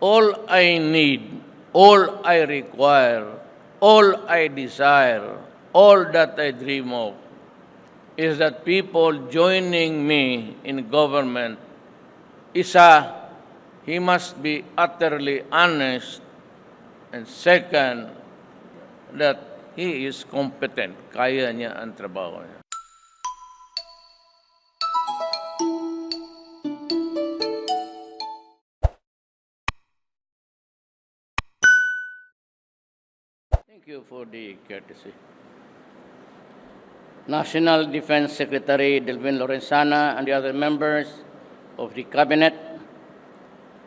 All I need, all I require, all I desire, all that I dream of is that people joining me in government. Isa, he must be utterly honest, and second, that he is competent. Kaya niya ang trabaho niya. Thank you for the courtesy. National Defense Secretary Delvin Lorenzana and the other members of the Cabinet,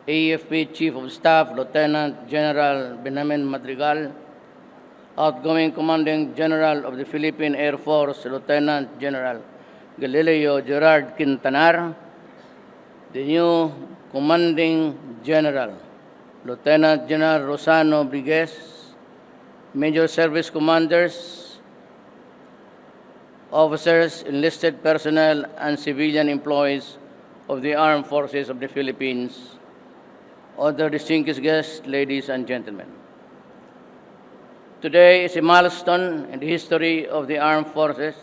AFP Chief of Staff Lieutenant General Benjamin Madrigal, outgoing Commanding General of the Philippine Air Force Lieutenant General Galileo Gerard Quintanar, the new Commanding General Lieutenant General Rosano Brigues, Major Service Commanders, officers, enlisted personnel, and civilian employees of the Armed Forces of the Philippines, other distinguished guests, ladies and gentlemen. Today is a milestone in the history of the Armed Forces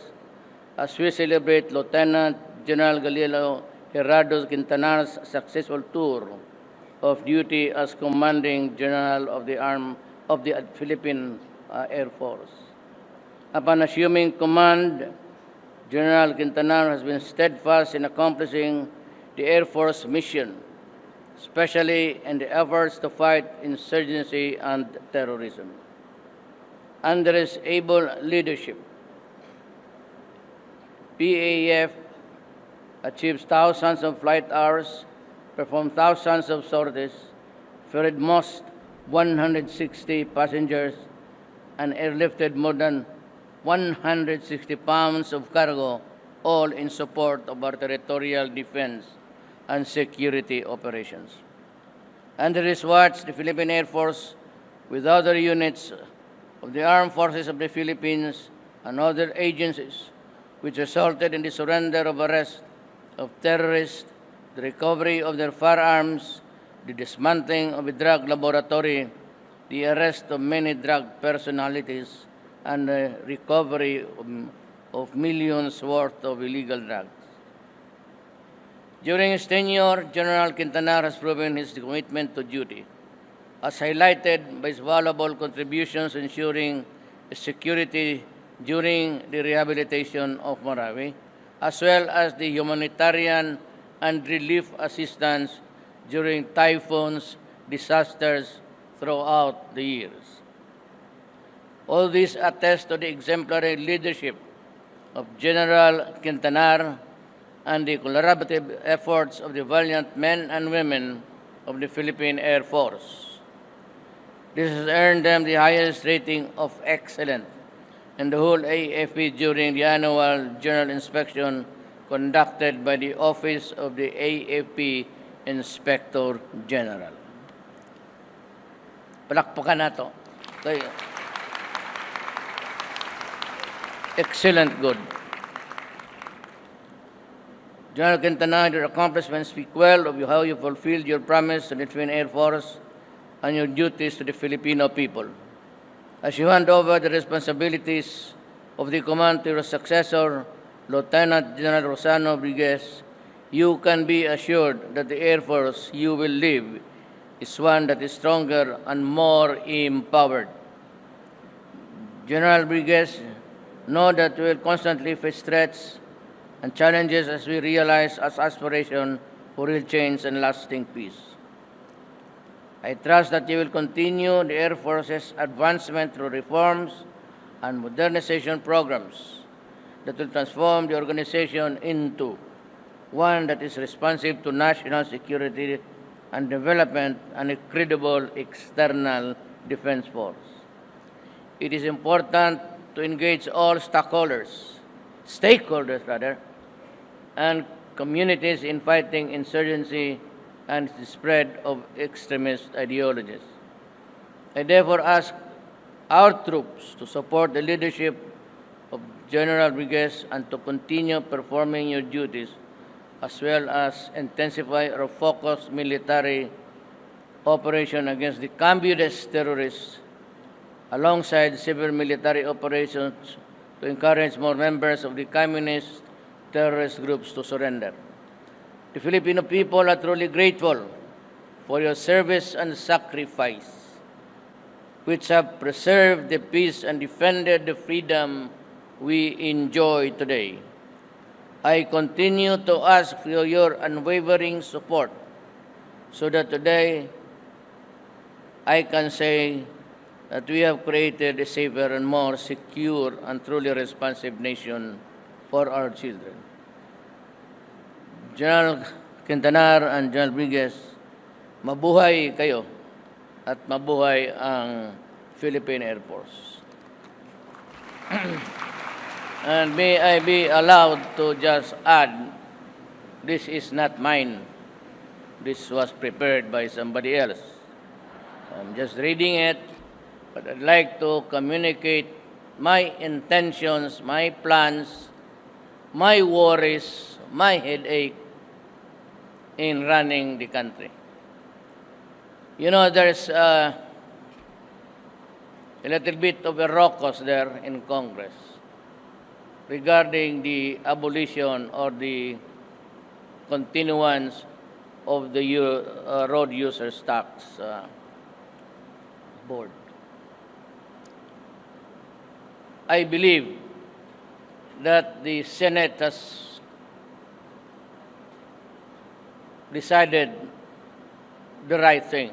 as we celebrate Lieutenant General Galileo Gerardo Quintanar's successful tour of duty as Commanding General of the Philippine Air Force. Upon assuming command, General Quintanar has been steadfast in accomplishing the Air Force mission, especially in the efforts to fight insurgency and terrorism. Under his able leadership, PAF achieves thousands of flight hours, performed thousands of sorties, ferried most 160 passengers, and airlifted more than 160 pounds of cargo, all in support of our territorial defense and security operations. Under his watch, the Philippine Air Force, with other units of the Armed Forces of the Philippines and other agencies, which resulted in the surrender of arrest of terrorists, the recovery of their firearms, the dismantling of a drug laboratory, the arrest of many drug personalities, and the recovery of millions worth of illegal drugs. During his tenure, General Quintanar has proven his commitment to duty, as highlighted by his valuable contributions ensuring security during the rehabilitation of Marawi, as well as the humanitarian and relief assistance during typhoons, disasters throughout the years. All these attest to the exemplary leadership of General Quintanar and the collaborative efforts of the valiant men and women of the Philippine Air Force. This has earned them the highest rating of excellent in the whole AFP during the annual general inspection conducted by the Office of the AFP Inspector General. Palakpakan nato. Excellent good. General Quintanar, your accomplishments speak well of how you fulfilled your promise to the Philippine Air Force and your duties to the Filipino people. As you hand over the responsibilities of the command to your successor, Lieutenant General Rosano Brigues, you can be assured that the Air Force you will leave is one that is stronger and more empowered. General Brigues, know that we will constantly face threats and challenges as we realize our aspiration for real change and lasting peace. I trust that you will continue the Air Force's advancement through reforms and modernization programs that will transform the organization into one that is responsive to national security and development and a credible external defense force. It is important to engage all stakeholders, and communities in fighting insurgency and the spread of extremist ideologies. I therefore ask our troops to support the leadership of General Brigues and to continue performing your duties, as well as intensify our focused military operation against the communist terrorists alongside civil military operations to encourage more members of the communist terrorist groups to surrender. The Filipino people are truly grateful for your service and sacrifice, which have preserved the peace and defended the freedom we enjoy today. I continue to ask for your unwavering support so that today I can say that we have created a safer and more secure and truly responsive nation for our children. General Quintanar and General Brigues, mabuhay kayo at mabuhay ang Philippine Air Force. And may I be allowed to just add, this is not mine. This was prepared by somebody else. I'm just reading it, but I'd like to communicate my intentions, my plans, my worries, my headache in running the country. You know, there's a little bit of a raucous there in Congress regarding the abolition or the continuance of the road users tax board. I believe that the Senate has decided the right thing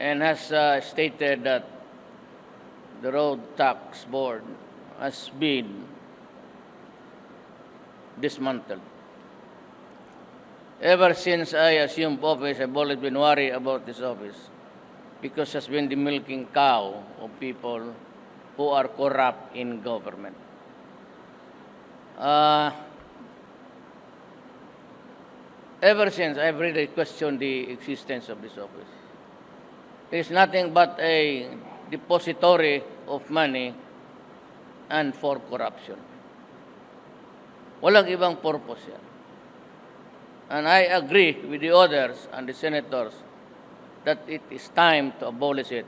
and has stated that the road tax board has been dismantled. Ever since I assumed office, I've always been worried about this office because it has been the milking cow of people who are corrupt in government. Ever since, I've really questioned the existence of this office. It is nothing but a depository of money and for corruption. Walang ibang purpose yan. And I agree with the others and the senators that it is time to abolish it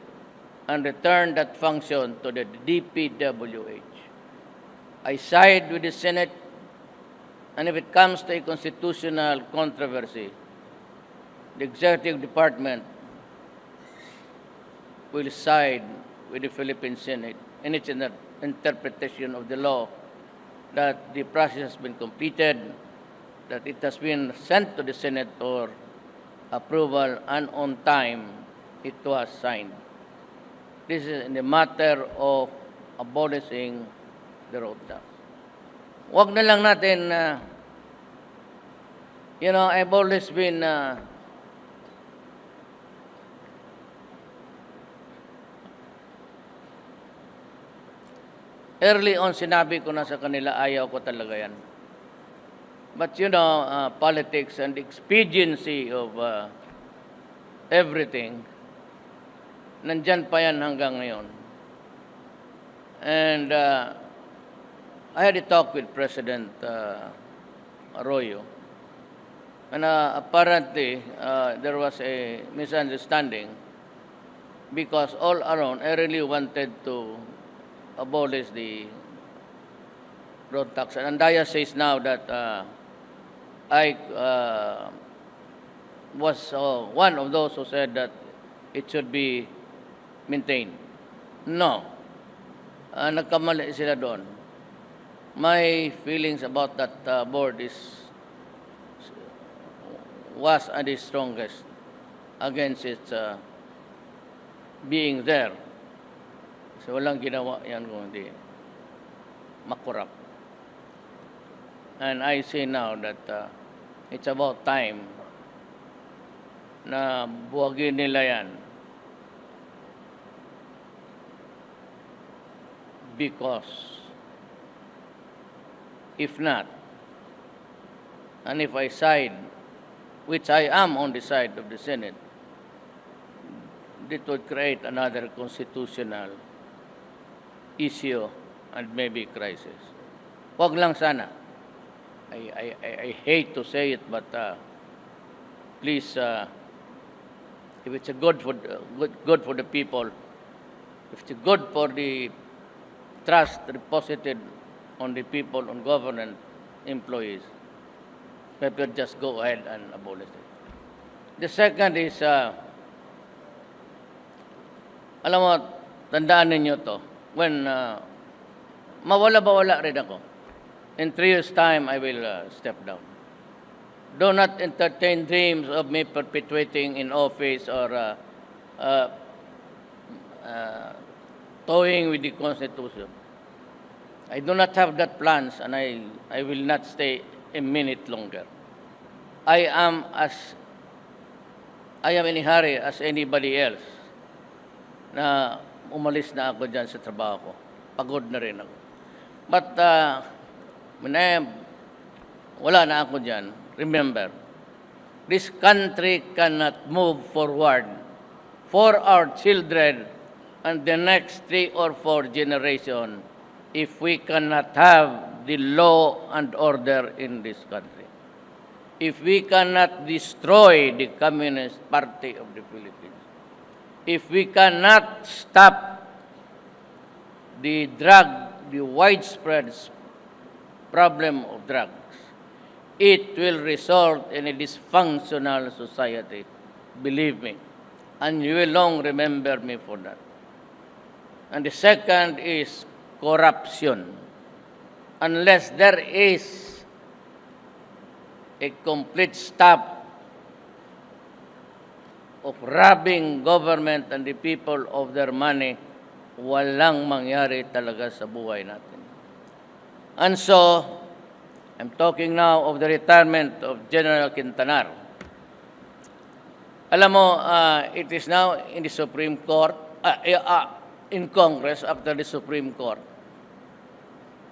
and return that function to the DPWH. I side with the Senate, and if it comes to a constitutional controversy, the executive department will side with the Philippine Senate in its interpretation of the law that the process has been completed, that it has been sent to the Senate for approval, and on time it was signed. This is in the matter of abolishing the road tax. Wag na lang natin, I've always been early on sinabi ko na sa kanila, ayaw ko talaga yan. But politics and expediency of everything, nandyan pa yan hanggang ngayon. And I had a talk with President Arroyo, and apparently there was a misunderstanding because all around I really wanted to abolish the road tax. And Andaya says now that I was one of those who said that it should be maintained. No. Nagkamali sila doon. My feelings about that board was at its strongest against its being there. So walang ginawa yan kung hindi makurap. And I say now that it's about time na buwagin nila yan. Because if not, and if I side, which I am on the side of the Senate, it would create another constitutional issue and maybe crisis. Wag lang sana. I hate to say it, but please if it's a good for the people, if it's good for the trust deposited on the people, on government employees, people just go ahead and abolish it. The second is, alam mo, tandaan ninyo to, when mawala-bawala rin ako. In 3 years' time, I will step down. Do not entertain dreams of me perpetuating in office or toying with the Constitution. I do not have that plans, and I will not stay a minute longer. I am in a hurry as anybody else na umalis na ako dyan sa trabaho ko. Pagod na rin ako. But wala na ako dyan. Remember, this country cannot move forward for our children and the next 3 or 4 generations if we cannot have the law and order in this country. If we cannot destroy the Communist Party of the Philippines, if we cannot stop the widespread problem of drugs, it will result in a dysfunctional society. Believe me. And you will long remember me for that. And the second is corruption. Unless there is a complete stop of robbing government and the people of their money, walang mangyari talaga sa buhay natin. And so, I'm talking now of the retirement of General Quintanar. Alam mo, it is now in the Supreme Court, in Congress after the Supreme Court.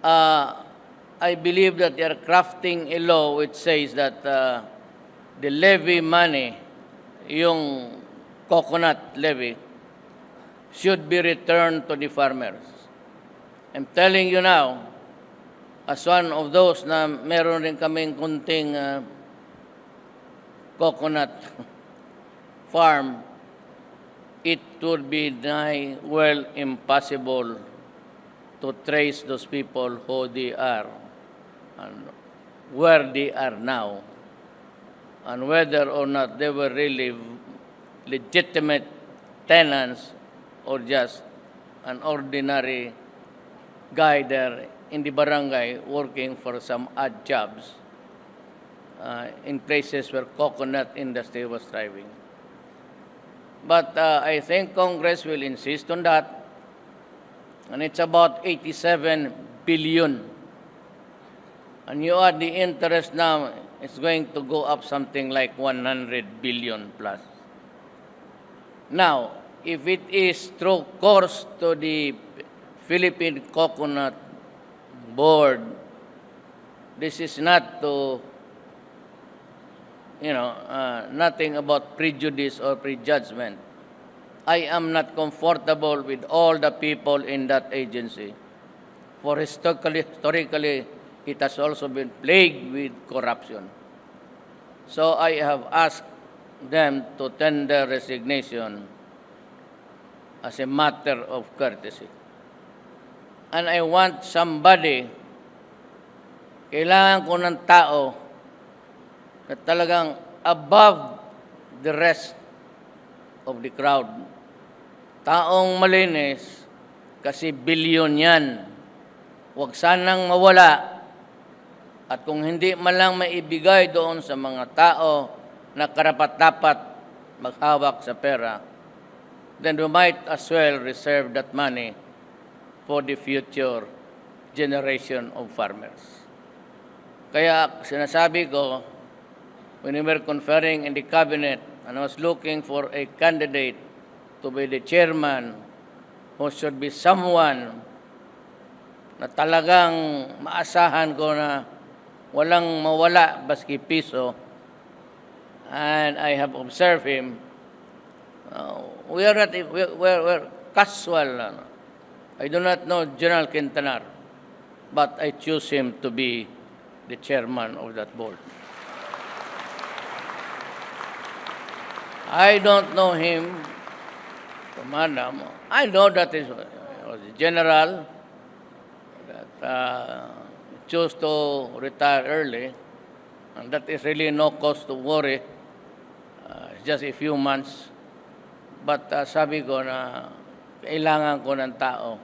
I believe that they are crafting a law which says that the levy money, yung coconut levy, should be returned to the farmers. I'm telling you now, as one of those na meron rin kaming kunting coconut farm, it would be well impossible to trace those people who they are and where they are now, and whether or not they were really legitimate tenants or just an ordinary guy there in the barangay working for some odd jobs in places where coconut industry was thriving. But I think Congress will insist on that, and it's about 87 billion. And you add the interest now, it's going to go up something like 100 billion plus. Now, if it is through course to the Philippine Coconut Board, this is not to, nothing about prejudice or prejudgment. I am not comfortable with all the people in that agency. For historically, it has also been plagued with corruption. So I have asked them to tender resignation as a matter of courtesy. And I want somebody, kailangan ko ng tao na talagang above the rest of the crowd. Taong malinis, kasi bilyon yan. Huwag sanang mawala. At kung hindi man lang maibigay doon sa mga tao na karapat-dapat maghawak sa pera, then we might as well reserve that money for the future generation of farmers. Kaya sinasabi ko, when we were conferring in the cabinet, and I was looking for a candidate to be the chairman, who should be someone na talagang maasahan ko na walang mawala baski piso, and I have observed him. We're casual. I do not know General Quintanar, but I choose him to be the chairman of that board. I don't know him, madam. I know that he was a general that chose to retire early, and that is really no cause to worry. It's just a few months. But sabi ko na kailangan ko ng tao,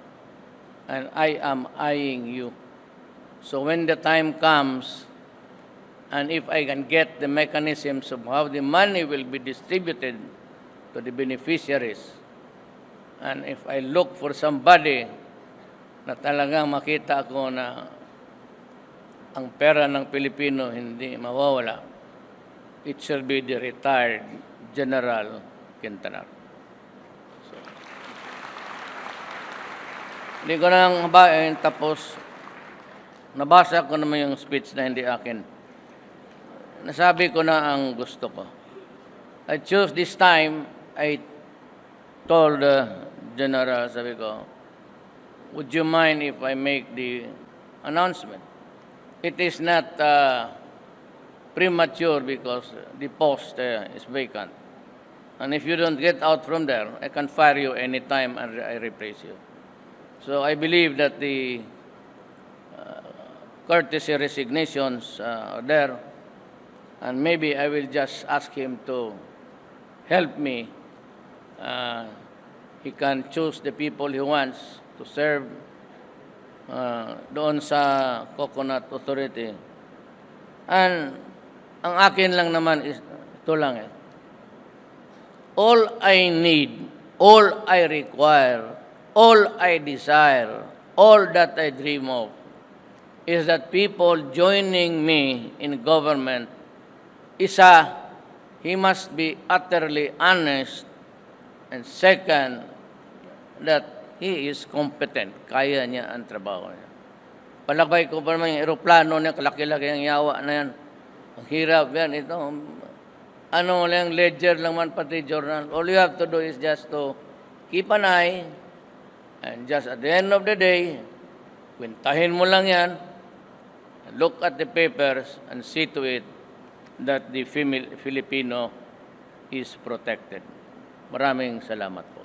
and I am eyeing you. So when the time comes, and if I can get the mechanisms of how the money will be distributed to the beneficiaries, and if I look for somebody na talagang makita ko na ang pera ng Pilipino hindi mawawala, it shall be the retired General Quintanar. So, hindi ko nang habain, tapos nabasa ko naman yung speech na hindi akin. Nasabi ko na ang gusto ko. I chose this time, I told the General, sabi ko, would you mind if I make the announcement? It is not premature because the post is vacant. And if you don't get out from there, I can fire you anytime and I replace you. So I believe that the courtesy resignations are there, and maybe I will just ask him to help me. He can choose the people he wants to serve doon sa Coconut Authority. And ang akin lang naman is ito lang eh. All I need, all I require, all I desire, all that I dream of is that people joining me in government, isa, he must be utterly honest, and second, that he is competent. Kaya niya ang trabaho niya. Palakbay ko pa naman yung aeroplano niya, kalaki-laki ang yawa na yan. Ang hirap yan. Ito, ano lang, ledger lang man pati journal. All you have to do is just to keep an eye, and just at the end of the day, kwentahin mo lang yan, look at the papers, and see to it that the Filipino is protected. Maraming salamat po.